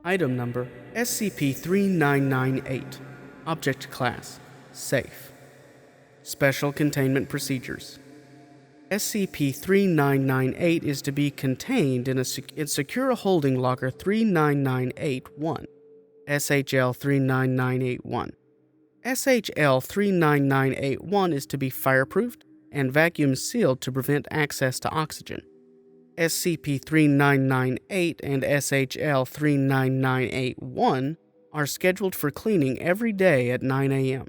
Item number SCP-3998. Object Class Safe. Special Containment Procedures. SCP-3998 is to be contained in Secure Holding Locker 39981, SHL-39981. SHL-39981 is to be fireproofed and vacuum sealed to prevent access to oxygen. SCP-3998 and SHL-39981 are scheduled for cleaning every day at 9 a.m.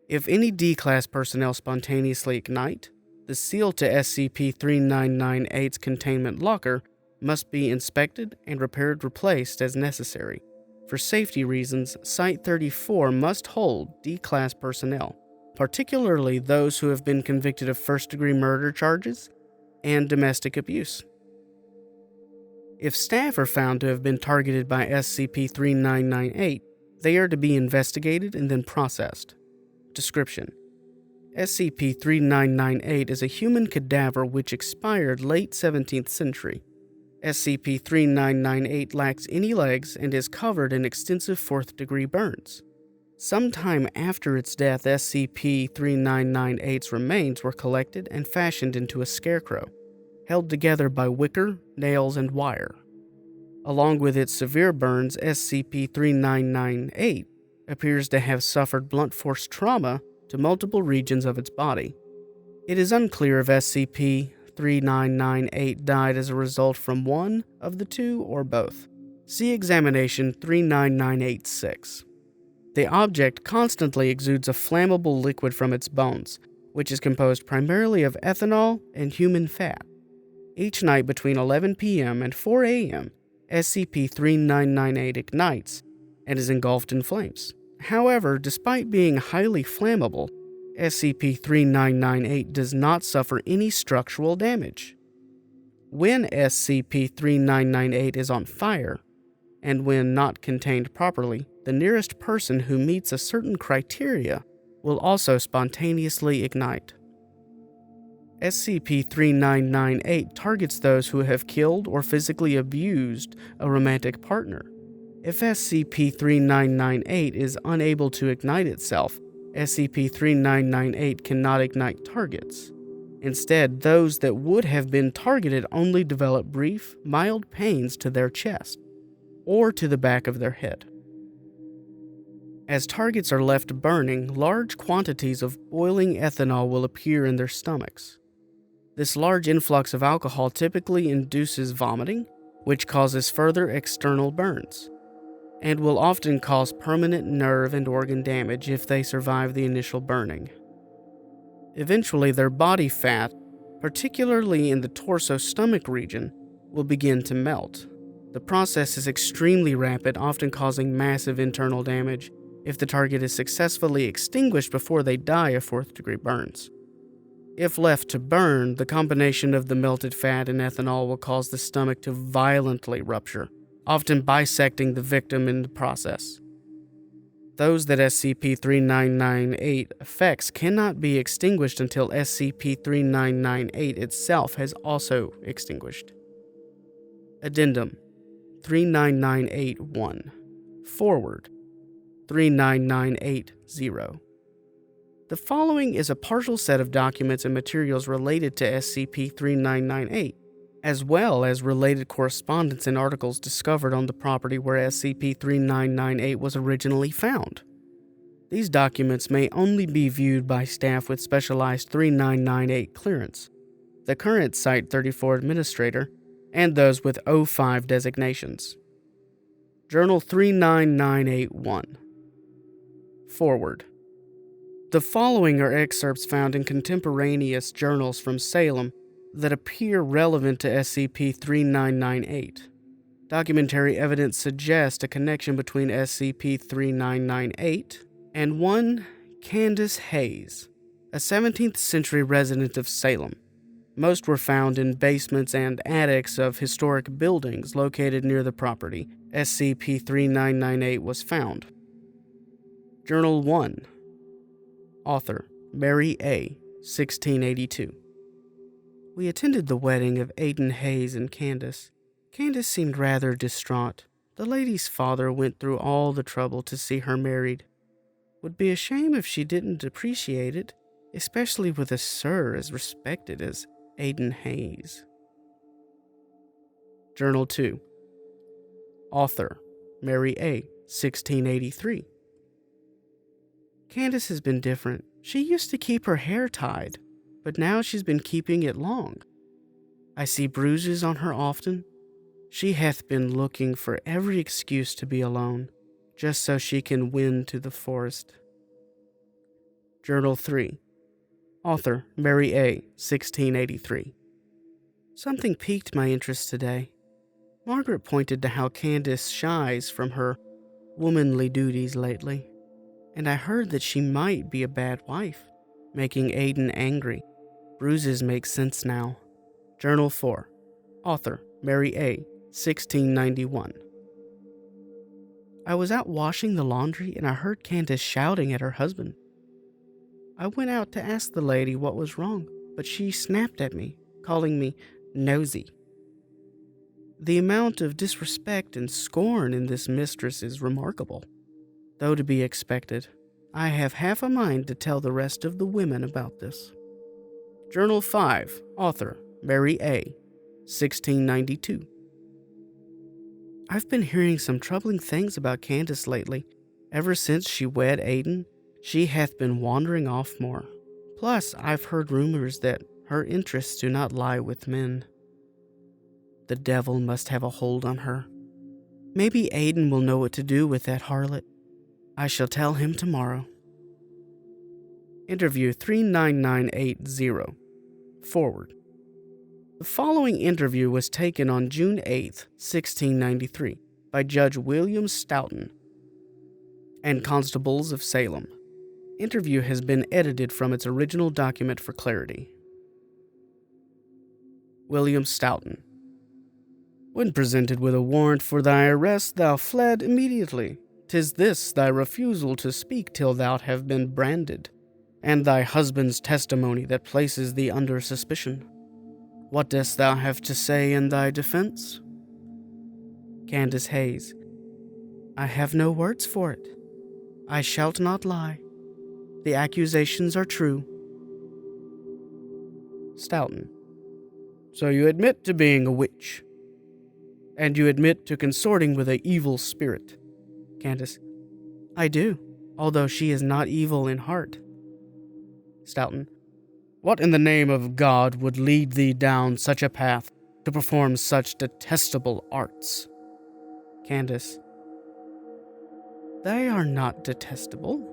If any D-Class personnel spontaneously ignite, the seal to SCP-3998's containment locker must be inspected and replaced as necessary. For safety reasons, Site-34 must hold D-Class personnel, particularly those who have been convicted of first-degree murder charges and domestic abuse. If staff are found to have been targeted by SCP-3998, they are to be investigated and then processed. Description: SCP-3998 is a human cadaver which expired late 17th century. SCP-3998 lacks any legs and is covered in extensive fourth-degree burns. Sometime after its death, SCP-3998's remains were collected and fashioned into a scarecrow, held together by wicker, nails, and wire. Along with its severe burns, SCP-3998 appears to have suffered blunt force trauma to multiple regions of its body. It is unclear if SCP-3998 died as a result from one of the two or both. See Examination 39986. The object constantly exudes a flammable liquid from its bones, which is composed primarily of ethanol and human fat. Each night between 11 p.m. and 4 a.m., SCP-3998 ignites and is engulfed in flames. However, despite being highly flammable, SCP-3998 does not suffer any structural damage. When SCP-3998 is on fire, and when not contained properly, the nearest person who meets a certain criteria will also spontaneously ignite. SCP-3998 targets those who have killed or physically abused a romantic partner. If SCP-3998 is unable to ignite itself, SCP-3998 cannot ignite targets. Instead, those that would have been targeted only develop brief, mild pains to their chest or to the back of their head. As targets are left burning, large quantities of boiling ethanol will appear in their stomachs. This large influx of alcohol typically induces vomiting, which causes further external burns, and will often cause permanent nerve and organ damage if they survive the initial burning. Eventually, their body fat, particularly in the torso-stomach region, will begin to melt. The process is extremely rapid, often causing massive internal damage if the target is successfully extinguished before they die of fourth-degree burns. If left to burn, the combination of the melted fat and ethanol will cause the stomach to violently rupture, often bisecting the victim in the process. Those that SCP-3998 affects cannot be extinguished until SCP-3998 itself has also extinguished. Addendum 39981. Forward 39980. The following is a partial set of documents and materials related to SCP-3998, as well as related correspondence and articles discovered on the property where SCP-3998 was originally found. These documents may only be viewed by staff with specialized 3998 clearance, the current Site-34 administrator, and those with O5 designations. Journal 39981. Forward. The following are excerpts found in contemporaneous journals from Salem that appear relevant to SCP-3998. Documentary evidence suggests a connection between SCP-3998 and one Candace Hayes, a 17th century resident of Salem. Most were found in basements and attics of historic buildings located near the property SCP-3998 was found. Journal 1. Author: Mary A. 1682. We attended the wedding of Aidan Hayes and Candace. Candace seemed rather distraught. The lady's father went through all the trouble to see her married. Would be a shame if she didn't appreciate it, especially with a sir as respected as Aidan Hayes. Journal 2. Author, Mary A., 1683. Candace has been different. She used to keep her hair tied, but now she's been keeping it long. I see bruises on her often. She hath been looking for every excuse to be alone, just so she can win to the forest. Journal 3. Author, Mary A., 1683. Something piqued my interest today. Margaret pointed to how Candace shies from her womanly duties lately, and I heard that she might be a bad wife, making Aidan angry. Bruises make sense now. Journal 4. Author, Mary A., 1691. I was out washing the laundry and I heard Candace shouting at her husband. I went out to ask the lady what was wrong, but she snapped at me, calling me nosy. The amount of disrespect and scorn in this mistress is remarkable. Though to be expected, I have half a mind to tell the rest of the women about this. Journal 5. Author, Mary A., 1692. I've been hearing some troubling things about Candace lately. Ever since she wed Aidan, she hath been wandering off more. Plus, I've heard rumors that her interests do not lie with men. The devil must have a hold on her. Maybe Aidan will know what to do with that harlot. I shall tell him tomorrow. Interview 39980. Forward. The following interview was taken on June 8, 1693, by Judge William Stoughton and constables of Salem. Interview has been edited from its original document for clarity. William Stoughton. When presented with a warrant for thy arrest, thou fled immediately. 'Tis this thy refusal to speak till thou have been branded, and thy husband's testimony that places thee under suspicion. What dost thou have to say in thy defense? Candace Hayes. I have no words for it. I shalt not lie. The accusations are true. Stoughton. So you admit to being a witch, and you admit to consorting with an evil spirit. Candace. I do, although she is not evil in heart. Stoughton. What in the name of God would lead thee down such a path to perform such detestable arts? Candace. They are not detestable.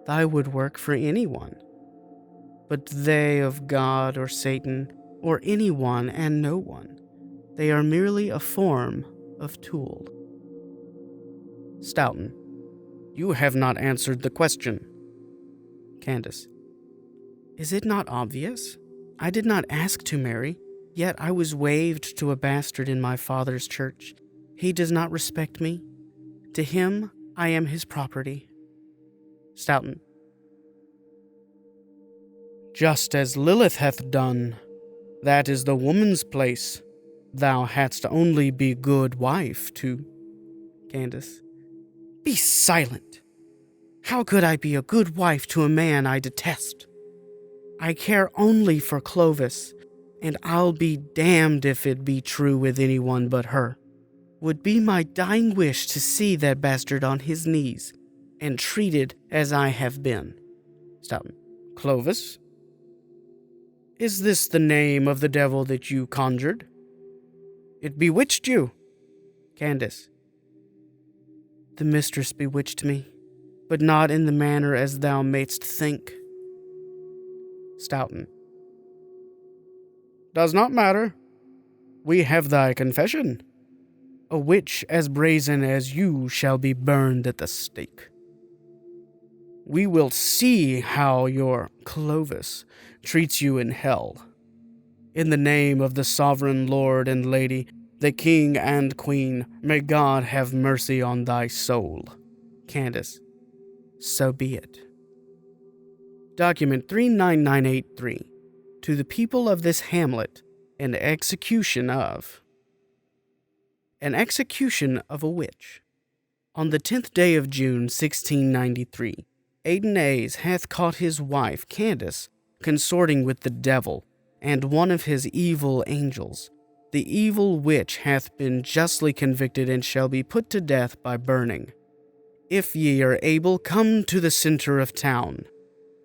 Thy would work for anyone. But they of God or Satan, or anyone and no one, they are merely a form of tool. Stoughton. You have not answered the question. Candace. Is it not obvious? I did not ask to marry, yet I was waived to a bastard in my father's church. He does not respect me. To him, I am his property. Stoughton. Just as Lilith hath done, that is the woman's place. Thou hadst only be good wife to... Candace. Be silent. How could I be a good wife to a man I detest? I care only for Clovis, and I'll be damned if it be true with anyone but her. Would be my dying wish to see that bastard on his knees, and treated as I have been. Stoughton. Clovis? Is this the name of the devil that you conjured? It bewitched you. Candace. The mistress bewitched me, but not in the manner as thou mayst think. Stoughton. Does not matter. We have thy confession. A witch as brazen as you shall be burned at the stake. We will see how your Clovis treats you in hell. In the name of the sovereign Lord and Lady, the King and Queen, may God have mercy on thy soul. Candace. So be it. Document 39983. To the people of this hamlet, an execution of a witch. On the 10th day of June, 1693, Aidan hath caught his wife, Candace, consorting with the devil, and one of his evil angels. The evil witch hath been justly convicted and shall be put to death by burning. If ye are able, come to the center of town.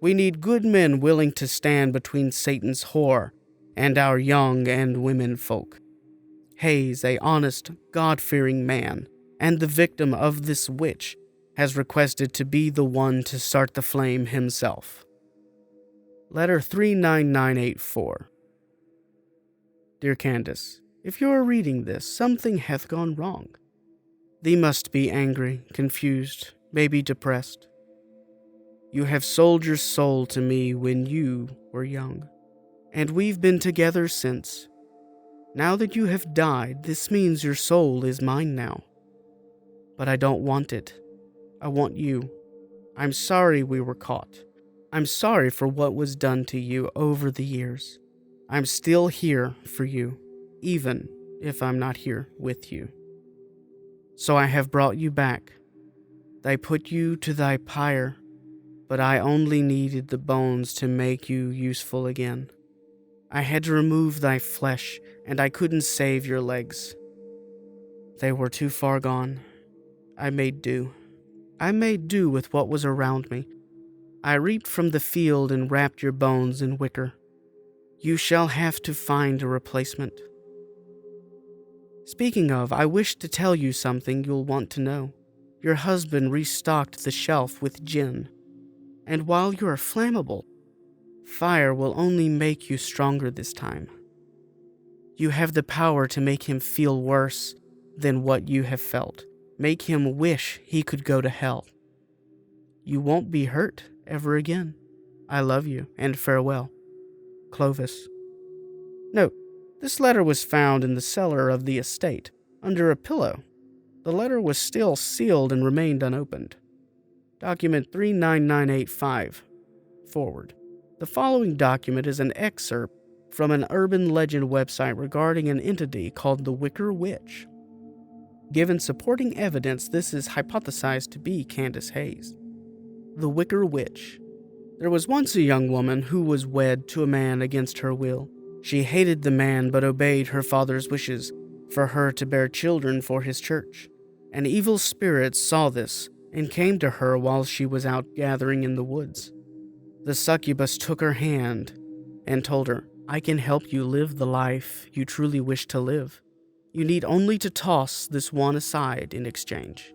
We need good men willing to stand between Satan's whore and our young and women folk. Hayes, a honest, God-fearing man, and the victim of this witch, has requested to be the one to start the flame himself. Letter 39984. Dear Candace, if you are reading this, something hath gone wrong. Thee must be angry, confused, maybe depressed. You have sold your soul to me when you were young, and we've been together since. Now that you have died, this means your soul is mine now. But I don't want it. I want you. I'm sorry we were caught. I'm sorry for what was done to you over the years. I'm still here for you, even if I'm not here with you. So I have brought you back. They put you to thy pyre, but I only needed the bones to make you useful again. I had to remove thy flesh, and I couldn't save your legs. They were too far gone. I made do. I made do with what was around me. I reaped from the field and wrapped your bones in wicker. You shall have to find a replacement. Speaking of, I wish to tell you something you'll want to know. Your husband restocked the shelf with gin. And while you are flammable, fire will only make you stronger this time. You have the power to make him feel worse than what you have felt. Make him wish he could go to hell. You won't be hurt ever again. I love you, and farewell. Clovis. Note, this letter was found in the cellar of the estate, under a pillow. The letter was still sealed and remained unopened. Document 39985. Forward. The following document is an excerpt from an urban legend website regarding an entity called the Wicker Witch. Given supporting evidence, this is hypothesized to be Candace Hayes. The Wicker Witch. There was once a young woman who was wed to a man against her will. She hated the man but obeyed her father's wishes for her to bear children for his church. An evil spirit saw this and came to her while she was out gathering in the woods. The succubus took her hand and told her, I can help you live the life you truly wish to live. You need only to toss this one aside in exchange.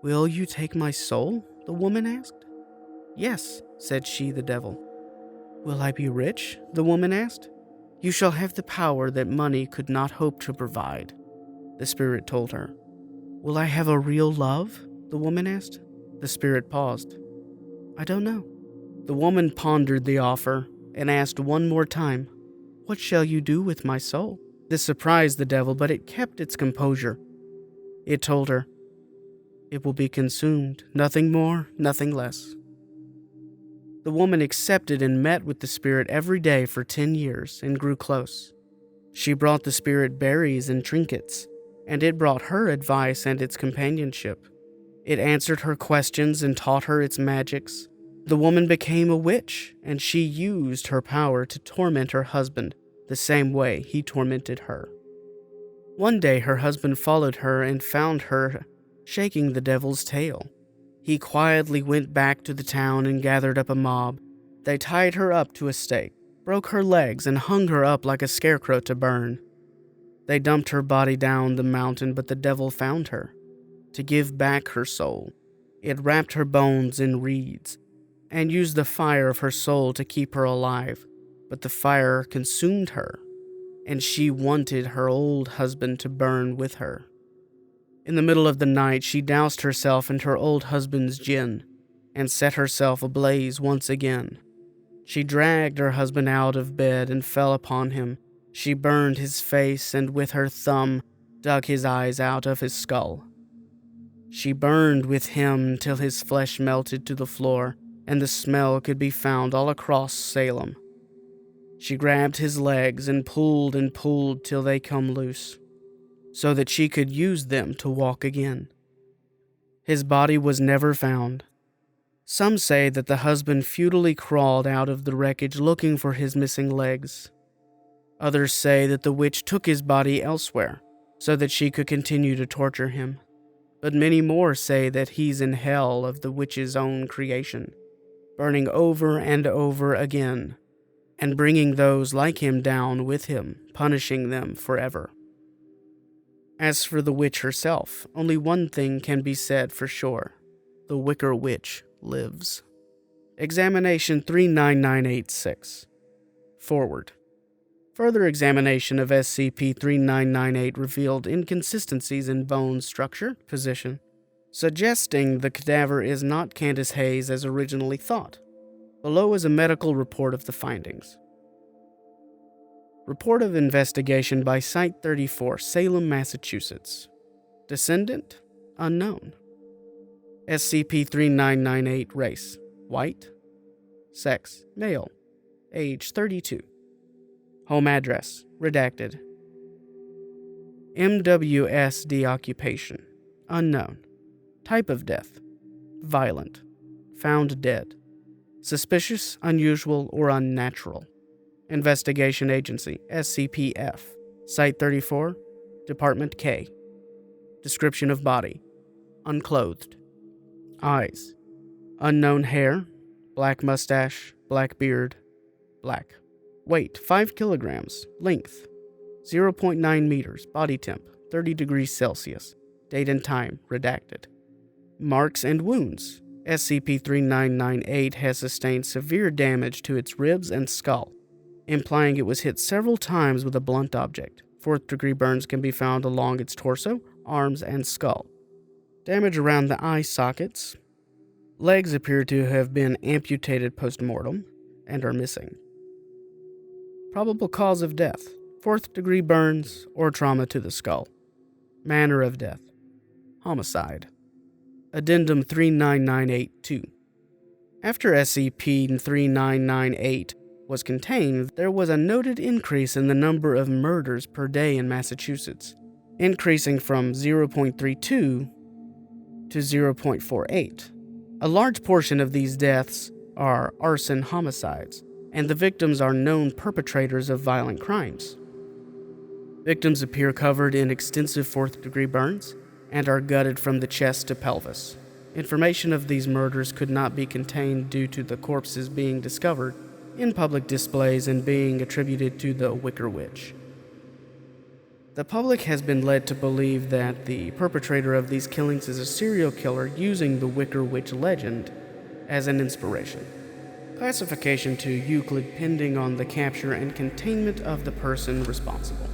Will you take my soul? The woman asked. Yes, said she, the devil. Will I be rich? The woman asked. You shall have the power that money could not hope to provide, the spirit told her. Will I have a real love? The woman asked. The spirit paused. I don't know. The woman pondered the offer and asked one more time, What shall you do with my soul? This surprised the devil, but it kept its composure. It told her, It will be consumed, nothing more, nothing less. The woman accepted and met with the spirit every day for 10 years and grew close. She brought the spirit berries and trinkets, and it brought her advice and its companionship. It answered her questions and taught her its magics. The woman became a witch, and she used her power to torment her husband the same way he tormented her. One day her husband followed her and found her shaking the devil's tail. He quietly went back to the town and gathered up a mob. They tied her up to a stake, broke her legs, and hung her up like a scarecrow to burn. They dumped her body down the mountain, but the devil found her. To give back her soul, it wrapped her bones in reeds and used the fire of her soul to keep her alive. But the fire consumed her, and she wanted her old husband to burn with her. In the middle of the night, she doused herself in her old husband's gin and set herself ablaze once again. She dragged her husband out of bed and fell upon him. She burned his face and with her thumb dug his eyes out of his skull. She burned with him till his flesh melted to the floor and the smell could be found all across Salem. She grabbed his legs and pulled till they come loose, so that she could use them to walk again. His body was never found. Some say that the husband futilely crawled out of the wreckage looking for his missing legs. Others say that the witch took his body elsewhere, so that she could continue to torture him. But many more say that he's in hell of the witch's own creation, burning over and over again, and bringing those like him down with him, punishing them forever. As for the witch herself, only one thing can be said for sure. The Wicker Witch lives. Examination 39986. Forward. Further examination of SCP-3998 revealed inconsistencies in bone structure, position, suggesting the cadaver is not Candace Hayes as originally thought. Below is a medical report of the findings. Report of investigation by Site 34, Salem, Massachusetts. Descendant? Unknown. SCP-3998 race, white. Sex, male. Age 32. Home address, redacted. MWSD occupation, unknown. Type of death, violent. Found dead. Suspicious, unusual, or unnatural. Investigation Agency, SCP-F. Site 34, Department K. Description of body, unclothed. Eyes, unknown hair, black mustache, black beard, black. Weight, 5 kilograms. Length, 0.9 meters. Body temp, 30 degrees Celsius. Date and time, redacted. Marks and wounds. SCP-3998 has sustained severe damage to its ribs and skull, implying it was hit several times with a blunt object. 4th-degree burns can be found along its torso, arms, and skull. Damage around the eye sockets. Legs appear to have been amputated post-mortem and are missing. Probable cause of death, 4th-degree burns or trauma to the skull. Manner of death, homicide. Addendum 39982. After SCP-3998 was contained, there was a noted increase in the number of murders per day in Massachusetts, increasing from 0.32 to 0.48. A large portion of these deaths are arson homicides, and the victims are known perpetrators of violent crimes. Victims appear covered in extensive 4th-degree burns and are gutted from the chest to pelvis. Information of these murders could not be contained due to the corpses being discovered in public displays and being attributed to the Wicker Witch. The public has been led to believe that the perpetrator of these killings is a serial killer using the Wicker Witch legend as an inspiration. Classification to Euclid pending on the capture and containment of the person responsible.